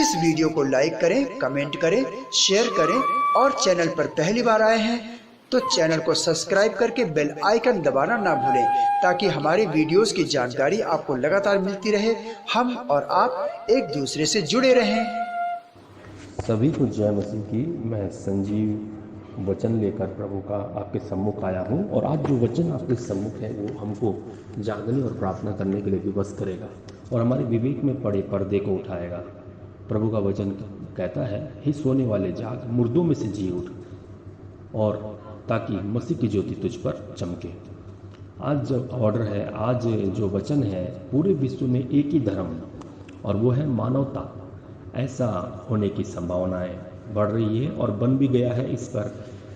इस वीडियो को लाइक करें, कमेंट करें, शेयर करें और चैनल पर पहली बार आए हैं तो चैनल को सब्सक्राइब करके बेल आइकन दबाना ना भूलें ताकि हमारे वीडियोस की जानकारी आपको लगातार मिलती रहे, हम और आप एक दूसरे से जुड़े रहें। सभी को जय मसीह की। मैं संजीव वचन लेकर प्रभु का आपके सम्मुख आया हूँ और आज जो वचन आपके सम्मुख है वो हमको जागने और प्रार्थना करने के लिए विवश करेगा और हमारे विवेक में पड़े पर्दे को उठाएगा। प्रभु का वचन कहता है, हे सोने वाले जाग, मुर्दों में से जी उठ, और ताकि मसीह की ज्योति तुझ पर चमके। आज जो ऑर्डर है, आज जो वचन है, पूरे विश्व में एक ही धर्म और वो है मानवता। ऐसा होने की संभावनाएं बढ़ रही है और बन भी गया है। इस पर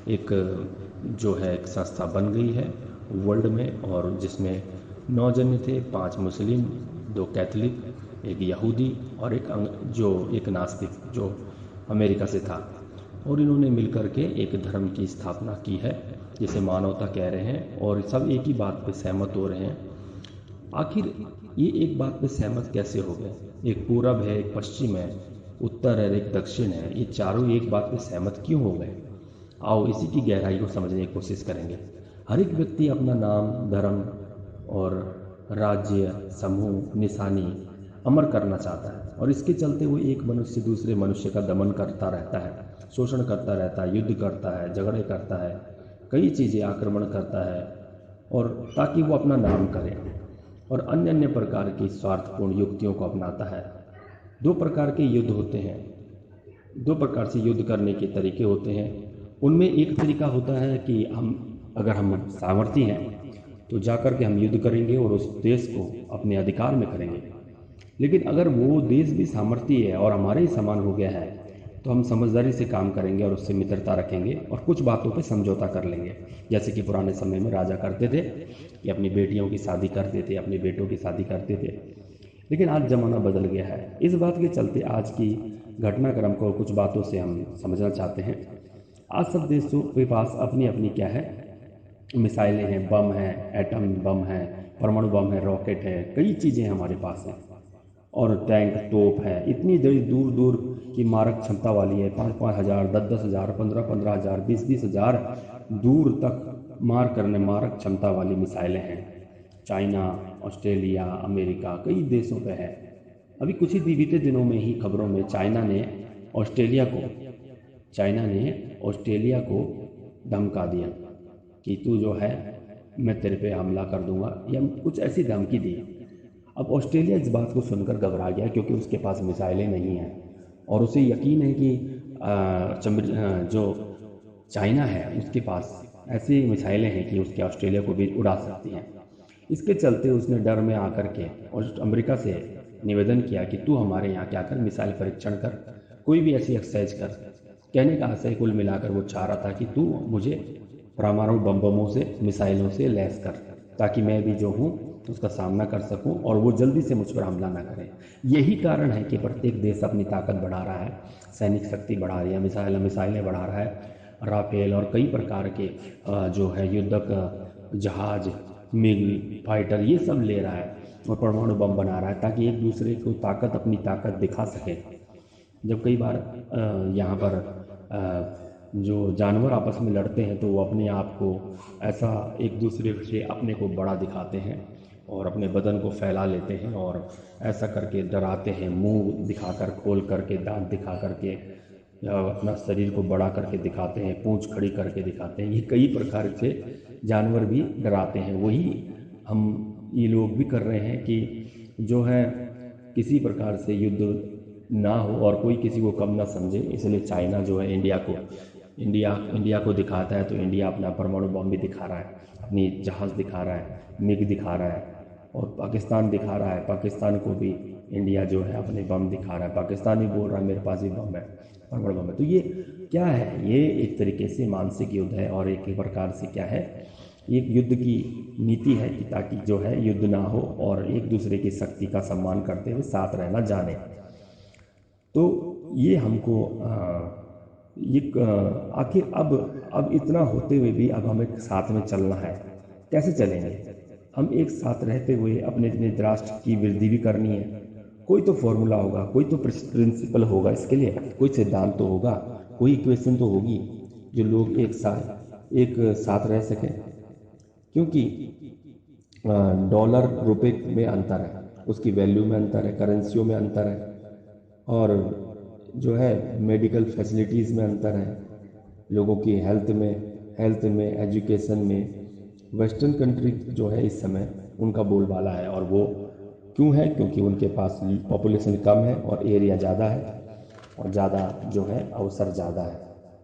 एक जो है एक संस्था बन गई है वर्ल्ड में, और जिसमें 9 जने थे, 5 मुस्लिम, 2 कैथलिक, एक यहूदी और एक नास्तिक जो अमेरिका से था, और इन्होंने मिलकर के एक धर्म की स्थापना की है जिसे मानवता कह रहे हैं, और सब एक ही बात पे सहमत हो रहे हैं। आखिर ये एक बात पे सहमत कैसे हो गए? एक पूरब है, एक पश्चिम है, उत्तर है, एक दक्षिण है, ये चारों एक बात पे सहमत क्यों हो गए? आओ इसी की गहराई को समझने की कोशिश करेंगे। हर एक व्यक्ति अपना नाम, धर्म और राज्य, समूह, निशानी अमर करना चाहता है, और इसके चलते वो एक मनुष्य दूसरे मनुष्य का दमन करता रहता है, शोषण करता रहता है, युद्ध करता है, झगड़े करता है, कई चीज़ें आक्रमण करता है, और ताकि वो अपना नाम करे, और अन्य अन्य प्रकार की स्वार्थपूर्ण युक्तियों को अपनाता है। 2 प्रकार के युद्ध होते हैं, 2 प्रकार से युद्ध करने के तरीके होते हैं। उनमें एक तरीका होता है कि अगर हम सामर्थ्य हैं तो जाकर के हम युद्ध करेंगे और उस देश को अपने अधिकार में करेंगे। लेकिन अगर वो देश भी सामर्थ्य है और हमारे ही समान हो गया है तो हम समझदारी से काम करेंगे और उससे मित्रता रखेंगे और कुछ बातों पे समझौता कर लेंगे। जैसे कि पुराने समय में राजा करते थे कि अपनी बेटियों की शादी करते थे, अपने बेटों की शादी करते थे। लेकिन आज ज़माना बदल गया है। इस बात के चलते आज की घटनाक्रम को कुछ बातों से हम समझना चाहते हैं। आज सब देशों के पास अपनी अपनी क्या है, मिसाइलें हैं, बम हैं, एटम बम है, परमाणु बम है, रॉकेट है, कई चीज़ें हमारे पास हैं, और टैंक, तोप है। इतनी दूर दूर की मारक क्षमता वाली है, 5-5 हज़ार, 10-10 हज़ार, 15-15 हज़ार, 20-20 हज़ार दूर तक मारक क्षमता वाली मिसाइलें हैं। चाइना, ऑस्ट्रेलिया, अमेरिका, कई देशों पे है। अभी कुछ ही बीते दिनों में ही खबरों में चाइना ने ऑस्ट्रेलिया को धमका दिया कि तू जो है मैं तेरे पे हमला कर दूंगा, या कुछ ऐसी धमकी दी। अब ऑस्ट्रेलिया इस बात को सुनकर घबरा गया क्योंकि उसके पास मिसाइलें नहीं हैं, और उसे यकीन है कि जो चाइना है उसके पास ऐसी मिसाइलें हैं कि उसके ऑस्ट्रेलिया को भी उड़ा सकती हैं। इसके चलते उसने डर में आकर के और अमेरिका से निवेदन किया कि तू हमारे यहाँ क्या कर, मिसाइल परीक्षण कर, कोई भी ऐसी एक्सरसाइज कर। कहने का आशय कुल मिलाकर वो चाह रहा था कि तू मुझे परमाणु बमों से, मिसाइलों से लैस कर, ताकि मैं भी जो हूँ उसका सामना कर सकूं और वो जल्दी से मुझ पर हमला ना करें। यही कारण है कि प्रत्येक देश अपनी ताकत बढ़ा रहा है, सैनिक शक्ति बढ़ा रही है, मिसाइलें बढ़ा रहा है, राफेल और कई प्रकार के जो है युद्धक जहाज, मिग, फाइटर, ये सब ले रहा है और परमाणु बम बना रहा है ताकि एक दूसरे को अपनी ताकत दिखा सके। जब कई बार यहाँ पर जो जानवर आपस में लड़ते हैं तो वो अपने आप को ऐसा एक दूसरे से अपने को बड़ा दिखाते हैं और अपने बदन को फैला लेते हैं और ऐसा करके डराते हैं, मुंह दिखाकर, खोल करके, दांत दिखा करके अपना शरीर को बड़ा करके दिखाते हैं, पूंछ खड़ी करके दिखाते हैं। ये कई प्रकार से जानवर भी डराते हैं। वही ये लोग भी कर रहे हैं कि जो है किसी प्रकार से युद्ध ना हो और कोई किसी को कम ना समझे। इसलिए चाइना जो है इंडिया को दिखाता है, तो इंडिया अपना परमाणु बम भी दिखा रहा है, अपनी जहाज़ दिखा रहा है, मिग दिखा रहा है, और पाकिस्तान दिखा रहा है, पाकिस्तान को भी इंडिया जो है अपने बम दिखा रहा है। पाकिस्तान भी बोल रहा है मेरे पास भी बम है, परमाणु बम है। तो ये क्या है? ये एक तरीके से मानसिक युद्ध है और एक प्रकार से क्या है, एक युद्ध की नीति है कि ताकि जो है युद्ध ना हो और एक दूसरे की शक्ति का सम्मान करते हुए साथ रहना जाने। तो ये हमको आखिर अब इतना होते हुए भी अब हमें साथ में चलना है। कैसे चलेंगे? हम एक साथ रहते हुए अपने राष्ट्र की वृद्धि भी करनी है कोई तो फॉर्मूला होगा, कोई तो प्रिंसिपल होगा इसके लिए, कोई सिद्धांत तो होगा, कोई इक्वेशन तो होगी जो लोग एक साथ रह सकें। क्योंकि डॉलर रुपए में अंतर है, उसकी वैल्यू में अंतर है, करेंसियों में अंतर है, और जो है मेडिकल फैसिलिटीज़ में अंतर है, लोगों की हेल्थ में एजुकेशन में। वेस्टर्न कंट्री जो है इस समय उनका बोलबाला है, और वो क्यों है? क्योंकि उनके पास पॉपुलेशन कम है और एरिया ज़्यादा है, और ज़्यादा जो है अवसर ज़्यादा है।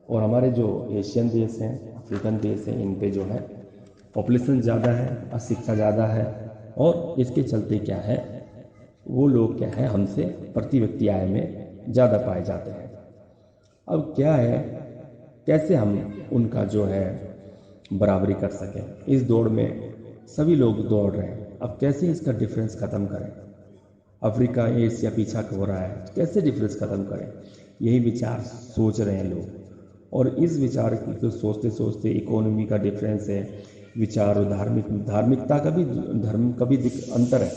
और हमारे जो एशियन देश हैं, अफ्रीकन देश हैं, इन पे जो है पॉपुलेशन ज़्यादा है, अशिक्षा ज़्यादा है, और इसके चलते क्या है, वो लोग क्या है हमसे प्रति व्यक्ति आय में ज़्यादा पाए जाते हैं। अब क्या है, कैसे हम उनका जो है बराबरी कर सकें? इस दौड़ में सभी लोग दौड़ रहे हैं, अब कैसे इसका डिफरेंस ख़त्म करें? अफ्रीका एशिया पीछा हो रहा है, तो कैसे डिफरेंस ख़त्म करें? यही विचार सोच रहे हैं लोग, और इस विचार को सोचते सोचते इकोनॉमी का डिफरेंस है, विचार और धार्मिकता का भी, धर्म का भी अंतर है,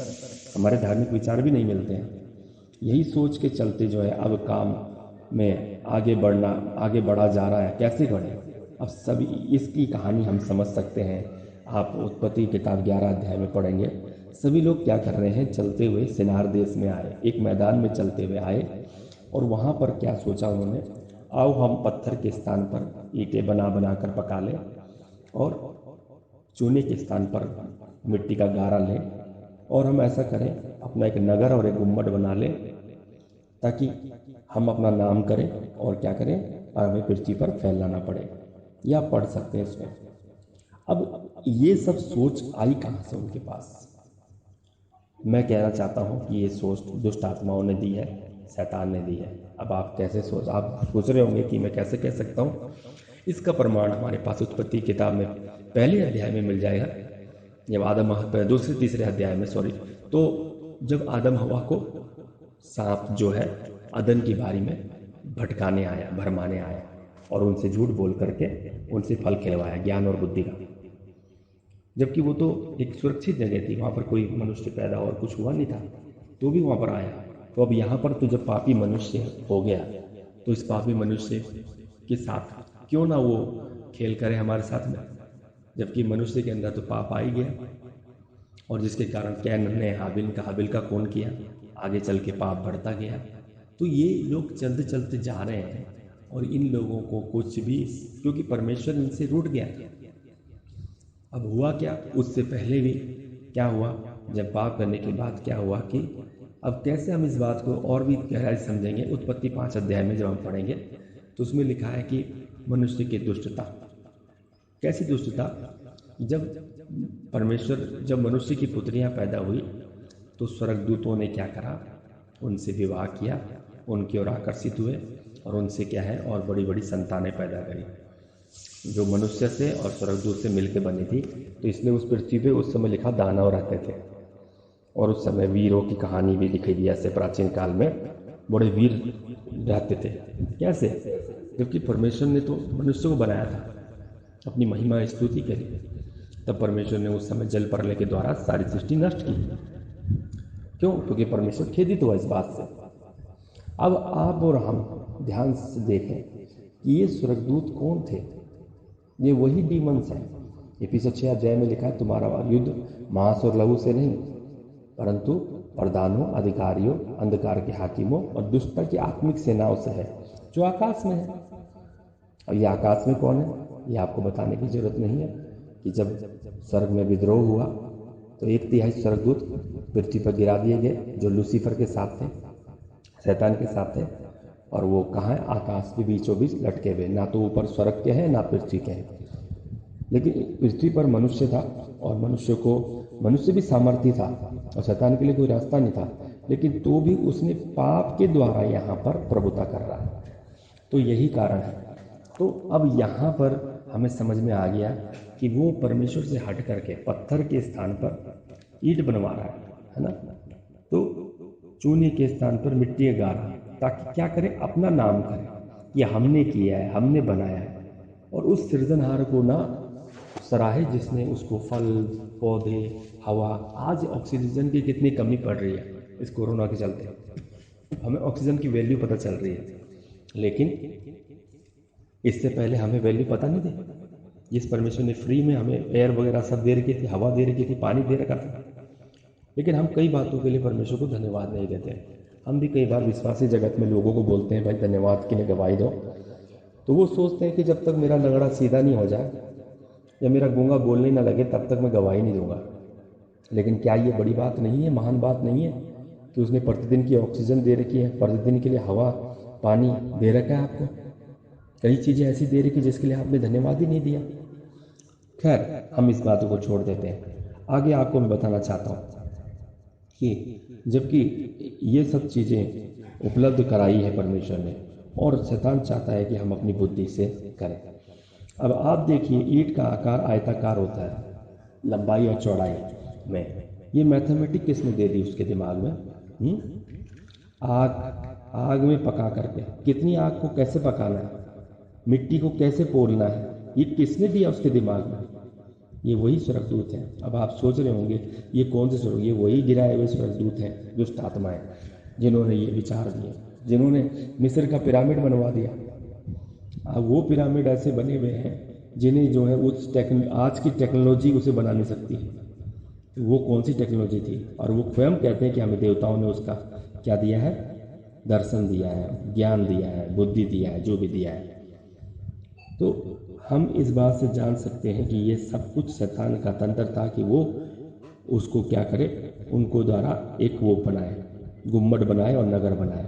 हमारे धार्मिक विचार भी नहीं मिलते हैं। यही सोच के चलते जो है अब काम में आगे बढ़ा जा रहा है, कैसे बढ़े? अब सभी इसकी कहानी हम समझ सकते हैं। आप उत्पत्ति किताब 11 अध्याय में पढ़ेंगे, सभी लोग क्या कर रहे हैं, चलते हुए सिनार देश में आए, एक मैदान में चलते हुए आए, और वहाँ पर क्या सोचा उन्होंने, आओ हम पत्थर के स्थान पर ईंटें बना कर पका लें, और चूने के स्थान पर मिट्टी का गारा लें, और हम ऐसा करें, अपना एक नगर और एक गुम्बद बना लें, ताकि हम अपना नाम करें और क्या करें, हमें पृथ्वी पर फैलना ना पड़े। या पढ़ सकते हैं इसमें। अब ये सब सोच आई कहाँ से उनके पास? मैं कहना चाहता हूँ कि ये सोच दुष्ट आत्माओं ने दी है, शैतान ने दी है। अब आप सोच रहे होंगे कि मैं कैसे कह सकता हूँ? इसका प्रमाण हमारे पास उत्पत्ति किताब में पहले अध्याय में मिल जाएगा। जब आदम दूसरे तीसरे अध्याय में तो जब आदम हवा को सांप जो है अदन की बारी में भरमाने आया, और उनसे झूठ बोल करके उनसे फल खिलवाया, ज्ञान और बुद्धि का। जबकि वो तो एक सुरक्षित जगह थी, वहाँ पर कोई मनुष्य पैदा और कुछ हुआ नहीं था, तो भी वहाँ पर आया। तो अब यहाँ पर तो जब पापी मनुष्य हो गया, तो इस पापी मनुष्य के साथ क्यों ना वो खेल करे हमारे साथ में? जबकि मनुष्य के अंदर तो पाप आ ही गया, और जिसके कारण कैन ने हाबिल का खून किया, आगे चल के पाप बढ़ता गया। तो ये लोग चलते चलते जा रहे हैं, और इन लोगों को कुछ भी, क्योंकि परमेश्वर इनसे रूठ गया था। अब हुआ क्या, उससे पहले भी क्या हुआ, जब पाप करने के बाद क्या हुआ कि अब कैसे हम इस बात को और भी गहराई समझेंगे। उत्पत्ति 5 अध्याय में जब हम पढ़ेंगे तो उसमें लिखा है कि मनुष्य की दुष्टता। कैसी दुष्टता? जब मनुष्य की पुत्रियां पैदा हुई, तो स्वर्गदूतों ने क्या करा, उनसे विवाह किया, उनकी ओर आकर्षित हुए, और उनसे क्या है, और बड़ी बड़ी संतानें पैदा करी, जो मनुष्य से और स्वर्गदूत से मिलकर बनी थी। तो इसलिए उस पृथ्वी पे उस समय लिखा दानव रहते थे, और उस समय वीरों की कहानी भी लिखी गई। ऐसे प्राचीन काल में बड़े वीर रहते थे। कैसे? जबकि परमेश्वर ने तो मनुष्य को बनाया था अपनी महिमा स्तुति के लिए। तब परमेश्वर ने उस समय जल प्रलय के द्वारा सारी सृष्टि नष्ट की। क्यों? क्योंकि परमेश्वर खेदित हुआ इस बात से। अब आप और हम ध्यान से देखें कि ये स्वर्गदूत कौन थे। ये वही डीमंस हैं। इफिसियों 6 अध्याय में लिखा है, तुम्हारा युद्ध मांस और लहू से नहीं, परंतु प्रधानों, अधिकारियों, अंधकार के हाकिमों और दुष्टता की आत्मिक सेनाओं से है, जो आकाश में है। और ये आकाश में कौन है, ये आपको बताने की जरूरत नहीं है कि जब स्वर्ग में विद्रोह हुआ तो 1/3 स्वर्गदूत पृथ्वी पर गिरा दिए गए, जो लूसीफर के साथ थे, शैतान के साथ थे। और वो कहाँ है? आकाश के बीचों बीच लटके हुए, ना तो ऊपर स्वर्ग के हैं ना पृथ्वी के हैं। लेकिन पृथ्वी पर मनुष्य था, और मनुष्य भी सामर्थ्य था, और शैतान के लिए कोई रास्ता नहीं था, लेकिन तो भी उसने पाप के द्वारा यहाँ पर प्रभुता कर रहा है। तो यही कारण है। तो अब यहाँ पर हमें समझ में आ गया कि वो परमेश्वर से हट करके पत्थर के स्थान पर ईंट बनवा रहा है ना। तो चूने के स्थान पर मिट्टी गाड़ा, ताकि क्या करे, अपना नाम करे, ये हमने किया है, हमने बनाया है। और उस सृजनहार को ना सराहे जिसने उसको फल, पौधे, हवा। आज ऑक्सीजन की कितनी कमी पड़ रही है, इस कोरोना के चलते हमें ऑक्सीजन की वैल्यू पता चल रही है, लेकिन इससे पहले हमें वैल्यू पता नहीं थी। जिस परमेश्वर ने फ्री में हमें एयर वगैरह सब दे रखी थी, हवा दे रखी थी, पानी दे रखा था, लेकिन हम कई बातों के लिए परमेश्वर को धन्यवाद नहीं देते। हम भी कई बार विश्वासी जगत में लोगों को बोलते हैं भाई धन्यवाद के लिए गवाही दो, तो वो सोचते हैं कि जब तक मेरा लगड़ा सीधा नहीं हो जाए या मेरा गूंगा बोलने ना लगे तब तक मैं गवाही नहीं दूंगा। लेकिन क्या ये बड़ी बात नहीं है, महान बात नहीं है कि उसने प्रतिदिन की ऑक्सीजन दे रखी है, प्रतिदिन के लिए हवा पानी दे रखा है आपको, कई चीज़ें ऐसी दे रखी जिसके लिए आपने धन्यवाद ही नहीं दिया। खैर, हम इस बातों को छोड़ देते हैं। आगे आपको मैं बताना चाहता हूँ कि जबकि ये सब चीज़ें उपलब्ध कराई है परमेश्वर ने, और शैतान चाहता है कि हम अपनी बुद्धि से करें। अब आप देखिए, ईंट का आकार आयताकार होता है लंबाई और चौड़ाई में। ये मैथमेटिक किसने दे दी उसके दिमाग में? आग में पका करके, कितनी आग को कैसे पकाना है, मिट्टी को कैसे पोलना है, ये किसने दिया उसके दिमाग में? ये वही स्वर्गदूत हैं। अब आप सोच रहे होंगे ये कौन से स्वर्ग, ये वही गिराए हुए स्वर्गदूत हैं, दुष्ट आत्माएं, जिन्होंने ये विचार दिए, जिन्होंने मिस्र का पिरामिड बनवा दिया। अब वो पिरामिड ऐसे बने हुए हैं जिन्हें जो है उस आज की टेक्नोलॉजी उसे बना नहीं सकती। वो कौन सी टेक्नोलॉजी थी? और वो स्वयं कहते हैं कि हमें देवताओं ने उसका क्या दिया है? दर्शन दिया है, ज्ञान दिया है, बुद्धि दिया है, जो भी दिया है। तो हम इस बात से जान सकते हैं कि ये सब कुछ शैतान का तंत्र था कि वो उसको क्या करे, उनको द्वारा एक वो बनाए, गुम्बद बनाए और नगर बनाए,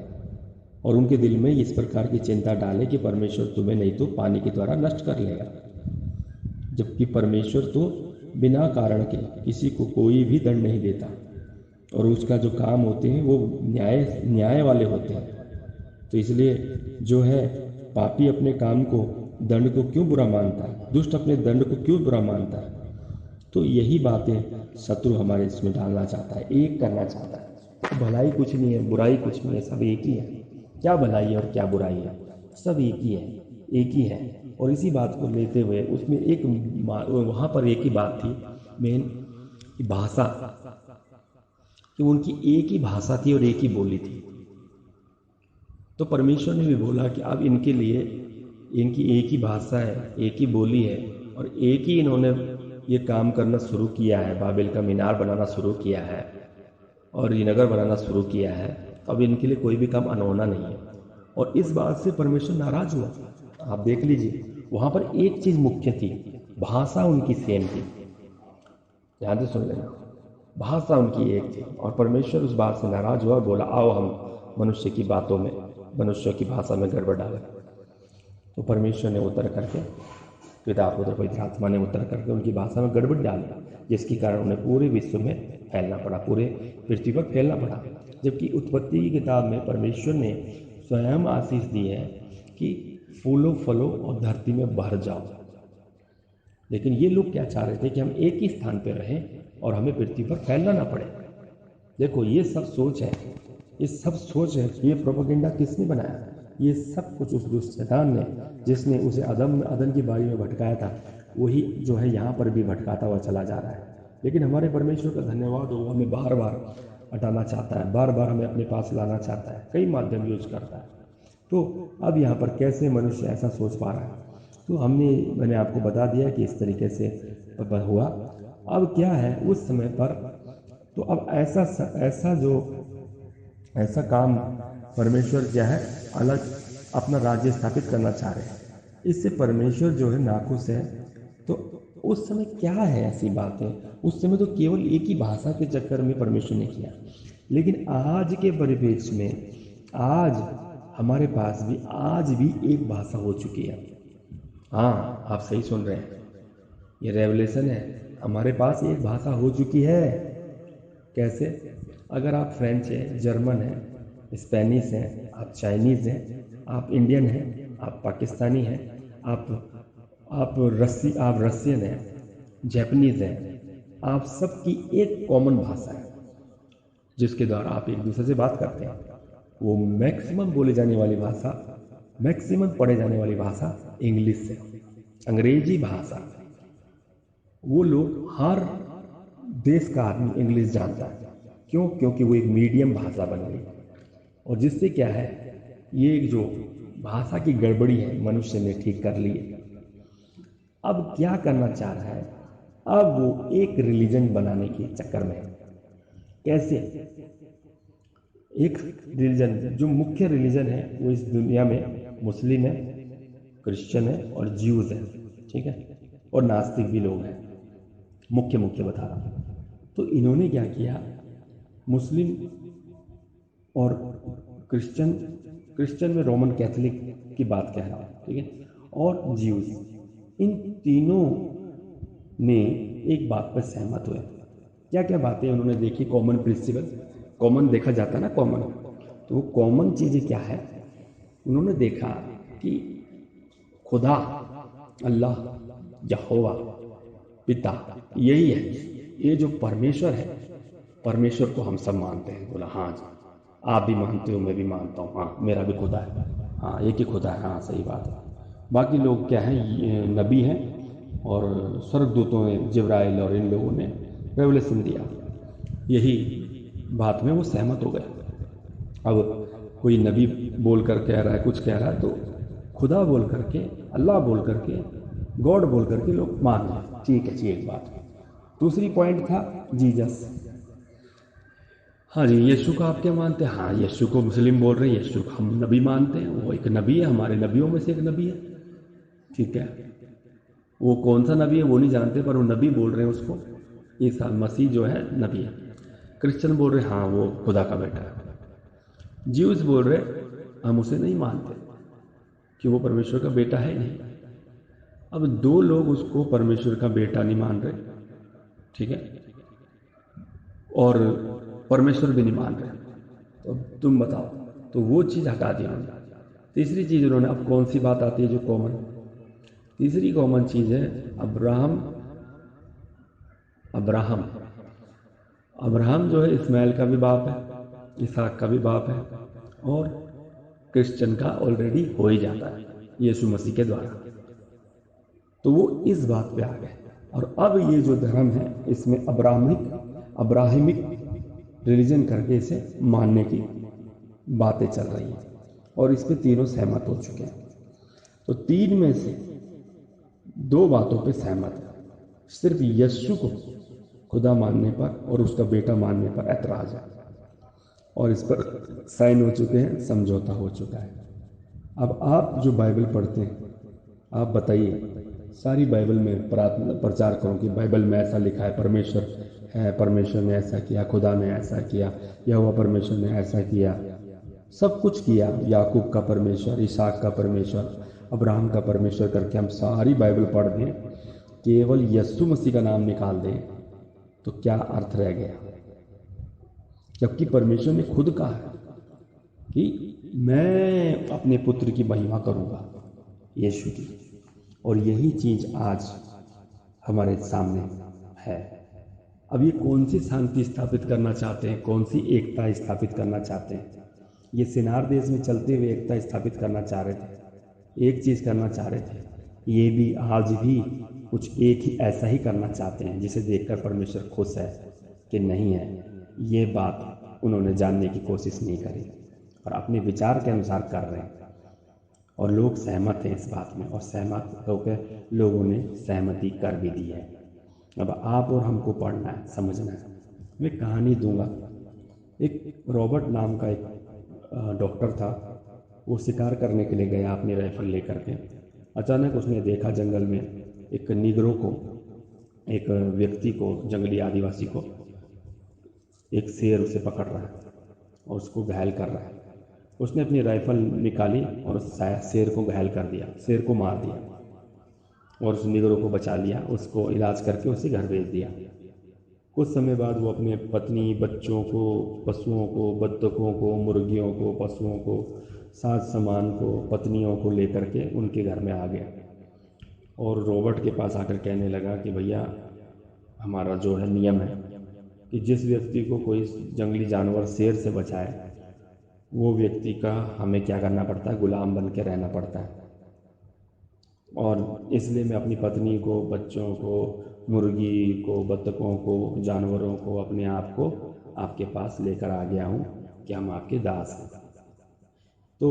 और उनके दिल में इस प्रकार की चिंता डाले कि परमेश्वर तुम्हें नहीं तो पानी के द्वारा नष्ट कर लेगा। जबकि परमेश्वर तो बिना कारण के किसी को कोई भी दंड नहीं देता, और उसका जो काम होते हैं वो न्याय वाले होते हैं। तो इसलिए जो है पापी अपने काम को, दंड को क्यों बुरा मानता है, दुष्ट अपने दंड को क्यों बुरा मानता है? तो यही बातें शत्रु हमारे इसमें डालना चाहता है, एक करना चाहता है। भलाई कुछ नहीं है, बुराई कुछ नहीं है, सब एक ही है। क्या भलाई है और क्या बुराई है, सब एक ही है, एक ही है। और इसी बात को लेते हुए उसमें एक वहाँ पर एक ही बात थी मेन, भाषा, कि उनकी एक ही भाषा थी और एक ही बोली थी। तो परमेश्वर ने भी बोला कि अब इनके लिए इनकी एक ही भाषा है, एक ही बोली है, और एक ही इन्होंने ये काम करना शुरू किया है, बाबेल का मीनार बनाना शुरू किया है और ये नगर बनाना शुरू किया है। अब इनके लिए कोई भी काम अनहोना नहीं है, और इस बात से परमेश्वर नाराज हुआ। आप देख लीजिए, वहाँ पर एक चीज़ मुख्य थी, भाषा उनकी सेम थी। ध्यान से सुन लेना, भाषा उनकी एक थी, और परमेश्वर उस बात से नाराज हुआ और बोला आओ हम मनुष्य की बातों में, मनुष्य की भाषा में गड़बड़ डालें। तो परमेश्वर ने उतर करके, पिता पुत्र पवित्र आत्मा ने उतर करके उनकी भाषा में गड़बड़ डाली, जिसके कारण उन्हें पूरे विश्व में फैलना पड़ा, पूरे पृथ्वी पर फैलना पड़ा। जबकि उत्पत्ति की किताब में परमेश्वर ने स्वयं आशीष दी है कि फूलो फलो और धरती में भर जाओ। लेकिन ये लोग क्या चाह रहे थे कि हम एक ही स्थान पर रहें और हमें पृथ्वी पर फैलना ना पड़े। देखो, ये सब सोच है, ये सब सोच है। ये प्रोपेगेंडा किसने बनाया? ये सब कुछ उस दुष्ट शैतान ने, जिसने उसे अदन की बारी में भटकाया था, वही जो है यहाँ पर भी भटकाता हुआ चला जा रहा है। लेकिन हमारे परमेश्वर का धन्यवाद हो, हमें बार बार हटाना चाहता है, बार बार हमें अपने पास लाना चाहता है, कई माध्यम यूज करता है। तो अब यहाँ पर कैसे मनुष्य ऐसा सोच पा रहा है? तो मैंने आपको बता दिया कि इस तरीके से हुआ। अब क्या है उस समय पर, तो अब ऐसा काम परमेश्वर क्या है, अलग अपना राज्य स्थापित करना चाह रहे हैं। इससे परमेश्वर जो है नाखुश है। तो उस समय क्या है ऐसी बातें? उस समय तो केवल एक ही भाषा के चक्कर में परमेश्वर ने किया, लेकिन आज के परिप्रेक्ष्य में आज हमारे पास भी आज भी एक भाषा हो चुकी है। हाँ, आप सही सुन रहे हैं, ये रेवलेशन है, हमारे पास एक भाषा हो चुकी है। कैसे? अगर आप फ्रेंच हैं, जर्मन हैं, स्पेनिश हैं, आप चाइनीज़ हैं, आप इंडियन हैं, आप पाकिस्तानी हैं, आप रसियन हैं, जापानीज़ हैं, आप सबकी एक कॉमन भाषा है जिसके द्वारा आप एक दूसरे से बात करते हैं। वो मैक्सिमम बोले जाने वाली भाषा, मैक्सिमम पढ़े जाने वाली भाषा इंग्लिश है, अंग्रेजी भाषा। वो लोग, हर देश का आदमी इंग्लिश जानता है। क्यों? क्योंकि वो एक मीडियम भाषा बन गई और जिससे क्या है, ये जो भाषा की गड़बड़ी है मनुष्य ने ठीक कर ली है। अब क्या करना चाह रहा है? अब वो एक रिलीजन बनाने के चक्कर में है। कैसे? एक रिलीजन, जो मुख्य रिलीजन है वो इस दुनिया में मुस्लिम है, क्रिश्चियन है और ज्यूज है, ठीक है, और नास्तिक भी लोग हैं, मुख्य बता रहा हूँ। तो इन्होंने क्या किया, मुस्लिम और क्रिश्चियन में रोमन कैथोलिक की बात कह रहा हूँ, ठीक है, और ज्यूज, इन तीनों ने एक बात पर सहमत हुए। क्या क्या बातें उन्होंने देखी? कॉमन प्रिंसिपल, कॉमन देखा जाता है ना, कॉमन, तो वो कॉमन चीज़ें क्या है? उन्होंने देखा कि खुदा, अल्लाह, यहोवा, पिता, यही है, ये जो परमेश्वर है, परमेश्वर को हम सब मानते हैं। बोला हाँ जी, आप भी मानते हो, मैं भी मानता हूँ, हाँ मेरा भी खुदा है, हाँ एक ही खुदा है, हाँ सही बात है। बाकी लोग क्या है, नबी हैं और स्वर्गदूतों ने, जिब्राइल और इन लोगों ने रेवलेशन दिया, यही बात में वो सहमत हो गए। अब कोई नबी बोल कर कह रहा है, कुछ कह रहा है, तो खुदा बोल करके, अल्लाह बोल करके, गॉड बोल करके लोग मान रहे, ठीक है जी, एक बात। दूसरी पॉइंट था जीसस। हाँ जी, यीशु को आप क्या मानते हैं? हाँ, यीशु को मुस्लिम बोल रहे हैं, यीशु को हम नबी मानते हैं, वो एक नबी है, हमारे नबियों में से एक नबी है, ठीक है। वो कौन सा नबी है वो नहीं जानते, पर वो नबी बोल रहे हैं उसको, ईसा मसीह जो है नबी है। क्रिश्चियन बोल रहे हाँ वो खुदा का बेटा है। ज्यूज बोल रहे हम उसे नहीं मानते कि वो परमेश्वर का बेटा है नहीं। अब दो लोग उसको परमेश्वर का बेटा नहीं मान रहे, ठीक है, और परमेश्वर भी नहीं मान रहे, तो तुम बताओ, तो वो चीज़ हटा दी उन्होंने। तीसरी चीज़ उन्होंने, अब कौन सी बात आती है जो कॉमन, तीसरी कॉमन चीज़ है अब्राहम। अब्राहम जो है इस्माइल का भी बाप है, इसहाक का भी बाप है, और क्रिश्चियन का ऑलरेडी हो ही जाता है यीशु मसीह के द्वारा। तो वो इस बात पे आ गए, और अब ये जो धर्म है इसमें अब्राहमिक रिलीजन करके इसे मानने की बातें चल रही हैं, और इस पे तीनों सहमत हो चुके हैं। तो तीन में से दो बातों पे सहमत है, सिर्फ यीशु को खुदा मानने पर और उसका बेटा मानने पर ऐतराज है, और इस पर साइन हो चुके हैं, समझौता हो चुका है। अब आप जो बाइबल पढ़ते हैं, आप बताइए, सारी बाइबल में प्रचार करो कि बाइबल में ऐसा लिखा है, परमेश्वर है, परमेश्वर ने ऐसा किया, खुदा ने ऐसा किया, यहोवा परमेश्वर ने ऐसा किया, सब कुछ किया, याकूब का परमेश्वर, इसहाक का परमेश्वर, अब्राहम का परमेश्वर करके हम सारी बाइबल पढ़ दें, केवल यीशु मसीह का नाम निकाल दें, तो क्या अर्थ रह गया? जबकि परमेश्वर ने खुद कहा है कि मैं अपने पुत्र की महिमा करूंगा, यीशु की, और यही चीज आज हमारे सामने है। अब ये कौन सी शांति स्थापित करना चाहते हैं, कौन सी एकता स्थापित करना चाहते हैं? ये सिनार देश में चलते हुए एकता स्थापित करना चाह रहे थे, एक चीज करना चाह रहे थे, ये भी आज भी कुछ एक ही ऐसा ही करना चाहते हैं, जिसे देखकर परमेश्वर खुश है कि नहीं है। ये बात उन्होंने जानने की कोशिश नहीं करी और अपने विचार के अनुसार कर रहे हैं, और लोग सहमत हैं इस बात में, और सहमत होकर लोगों ने सहमति कर भी दी है। अब आप और हमको पढ़ना है, समझना है। मैं कहानी दूंगा। एक रॉबर्ट नाम का एक डॉक्टर था, वो शिकार करने के लिए गया अपनी राइफल लेकर के। अचानक उसने देखा जंगल में एक निगरो को, एक व्यक्ति को, जंगली आदिवासी को, एक शेर उसे पकड़ रहा है और उसको घायल कर रहा है। उसने अपनी राइफल निकाली और शेर को घायल कर दिया, शेर को मार दिया, और उस निगरो को बचा लिया, उसको इलाज करके उसे घर भेज दिया। कुछ समय बाद वो अपने पत्नी, बच्चों को, पशुओं को, बत्तखों को, मुर्गियों को, पशुओं को, साज सामान को, पत्नियों को लेकर के उनके घर में आ गया, और रॉबर्ट के पास आकर कहने लगा कि भैया, हमारा जो है नियम है कि जिस व्यक्ति को कोई जंगली जानवर शेर से बचाए, वो व्यक्ति का हमें क्या करना पड़ता है, गुलाम बन के रहना पड़ता है। और इसलिए मैं अपनी पत्नी को, बच्चों को, मुर्गी को, बत्तखों को, जानवरों को, अपने आप को आपके पास लेकर आ गया हूँ कि हम आपके दास हैं। तो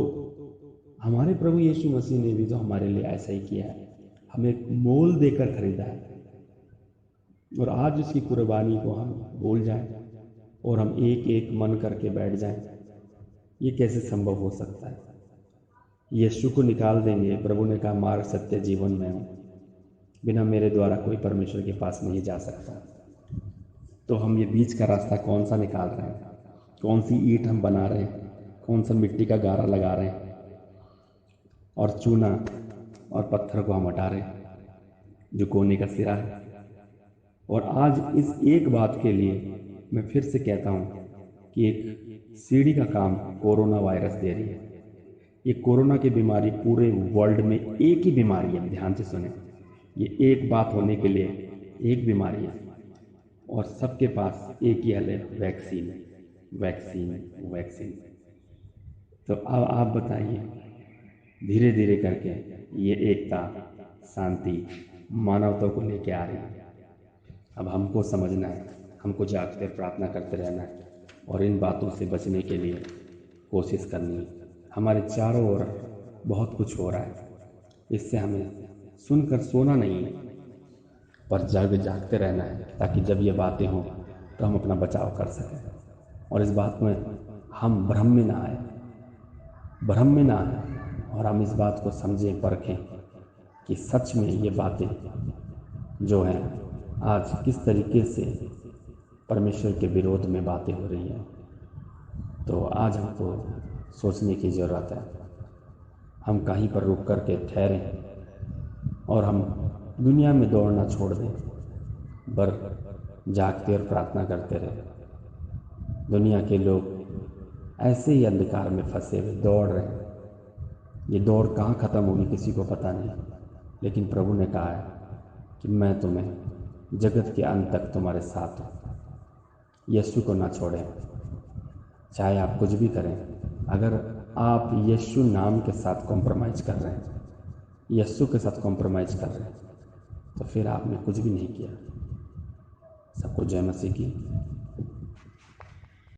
हमारे प्रभु यीशु मसीह ने भी तो हमारे लिए ऐसा ही किया है, हमें मोल देकर खरीदा है। और आज उसकी कुर्बानी को हम भूल जाएं और हम एक एक मन करके बैठ जाएं, ये कैसे संभव हो सकता है? यीशु को निकाल देंगे। प्रभु ने कहा, मार्ग सत्य जीवन में हूँ, बिना मेरे द्वारा कोई परमेश्वर के पास नहीं जा सकता। तो हम ये बीच का रास्ता कौन सा निकाल रहे हैं? कौन सी ईंट हम बना रहे हैं? कौन सा मिट्टी का गारा लगा रहे हैं और चूना और पत्थर को हम हटा रहे हैं जो कोने का सिरा है? और आज इस एक बात के लिए मैं फिर से कहता हूँ कि एक सीढ़ी का काम कोरोना वायरस दे रही है। ये कोरोना की बीमारी पूरे वर्ल्ड में एक ही बीमारी है, ध्यान से सुने। ये एक बात होने के लिए एक बीमारी है और सबके पास एक ही हल है, वैक्सीन वैक्सीन वैक्सीन। तो अब आप बताइए, धीरे धीरे करके ये एकता, शांति, मानवता को लेके आ रही है। अब हमको समझना है, हमको जागते प्रार्थना करते रहना है और इन बातों से बचने के लिए कोशिश करनी है। हमारे चारों ओर बहुत कुछ हो रहा है, इससे हमें सुनकर सोना नहीं है, पर जागते रहना है, ताकि जब ये बातें हों तो हम अपना बचाव कर सकें और इस बात में हम भ्रम में ना आए और हम इस बात को समझें, परखें कि सच में ये बातें जो हैं आज किस तरीके से परमेश्वर के विरोध में बातें हो रही हैं। तो आज हमको सोचने की ज़रूरत है। हम कहीं पर रुक कर के ठहरें और हम दुनिया में दौड़ना छोड़ दें, पर जागते और प्रार्थना करते रहें। दुनिया के लोग ऐसे ही अंधकार में फंसे हुए दौड़ रहे हैं। ये दौड़ कहाँ ख़त्म होगी किसी को पता नहीं, लेकिन प्रभु ने कहा है कि मैं तुम्हें जगत के अंत तक तुम्हारे साथ हूँ। यीशु को ना छोड़ें, चाहे आप कुछ भी करें। अगर आप यीशु नाम के साथ कॉम्प्रोमाइज़ कर रहे हैं, यीशु के साथ कॉम्प्रोमाइज़ कर रहे हैं, तो फिर आपने कुछ भी नहीं किया। सबको जय मसीह की।